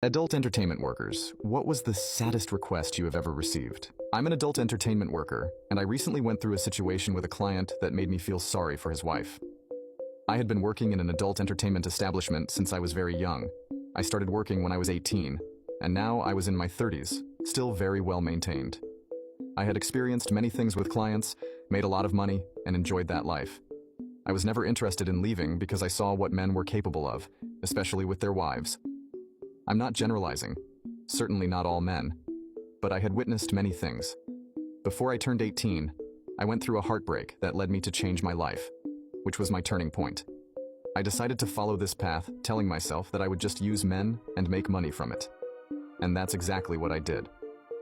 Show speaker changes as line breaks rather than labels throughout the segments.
Adult entertainment workers, what was the saddest request you have ever received? I'm an adult entertainment worker, and I recently went through a situation with a client that made me feel sorry for his wife. I had been working in an adult entertainment establishment since I was very young. I started working when I was 18, and now I was in my 30s, still very well maintained. I had experienced many things with clients, made a lot of money, and enjoyed that life. I was never interested in leaving because I saw what men were capable of, especially with their wives. I'm not generalizing, certainly not all men, but I had witnessed many things. Before I turned 18, I went through a heartbreak that led me to change my life, which was my turning point. I decided to follow this path, telling myself that I would just use men and make money from it. And that's exactly what I did.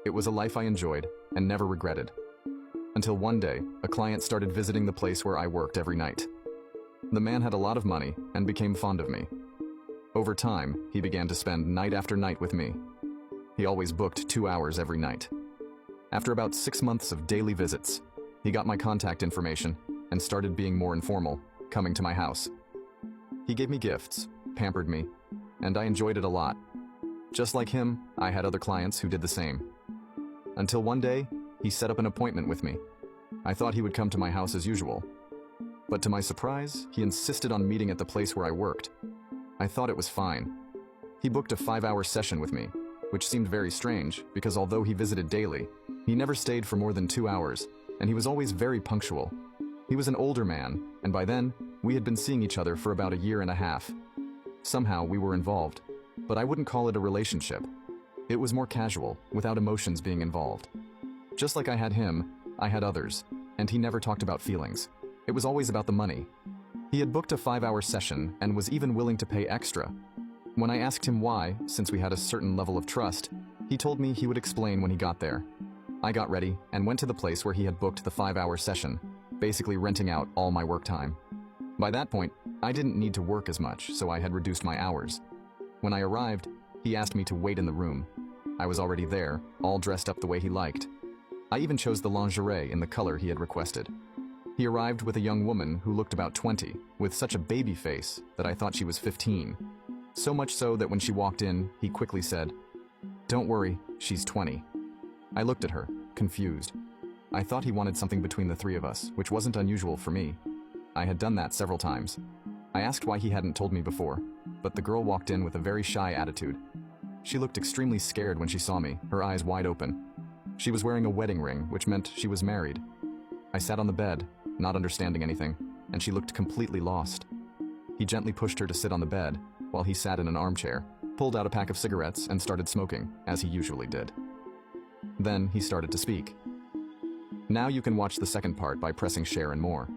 It was a life I enjoyed and never regretted. Until one day, a client started visiting the place where I worked every night. The man had a lot of money and became fond of me. Over time, he began to spend night after night with me. He always booked 2 hours every night. After about 6 months of daily visits, he got my contact information and started being more informal, coming to my house. He gave me gifts, pampered me, and I enjoyed it a lot. Just like him, I had other clients who did the same. Until one day, he set up an appointment with me. I thought he would come to my house as usual. But to my surprise, he insisted on meeting at the place where I worked. I thought it was fine. He booked a 5-hour session with me, which seemed very strange because although he visited daily, he never stayed for more than 2 hours, and he was always very punctual. He was an older man, and by then, we had been seeing each other for about a year and a half. Somehow, we were involved, but I wouldn't call it a relationship. It was more casual, without emotions being involved. Just like I had him, I had others, and he never talked about feelings. It was always about the money. He had booked a 5-hour session and was even willing to pay extra. When I asked him why, since we had a certain level of trust, he told me he would explain when he got there. I got ready and went to the place where he had booked the 5-hour session, basically renting out all my work time. By that point, I didn't need to work as much, so I had reduced my hours. When I arrived, he asked me to wait in the room. I was already there, all dressed up the way he liked. I even chose the lingerie in the color he had requested. He arrived with a young woman who looked about 20, with such a baby face that I thought she was 15. So much so that when she walked in, he quickly said, "Don't worry, she's 20. I looked at her, confused. I thought he wanted something between the three of us, which wasn't unusual for me. I had done that several times. I asked why he hadn't told me before, but the girl walked in with a very shy attitude. She looked extremely scared when she saw me, her eyes wide open. She was wearing a wedding ring, which meant she was married. I sat on the bed, not understanding anything, and she looked completely lost. He gently pushed her to sit on the bed, while he sat in an armchair, pulled out a pack of cigarettes and started smoking, as he usually did. Then he started to speak. Now you can watch the second part by pressing share and more.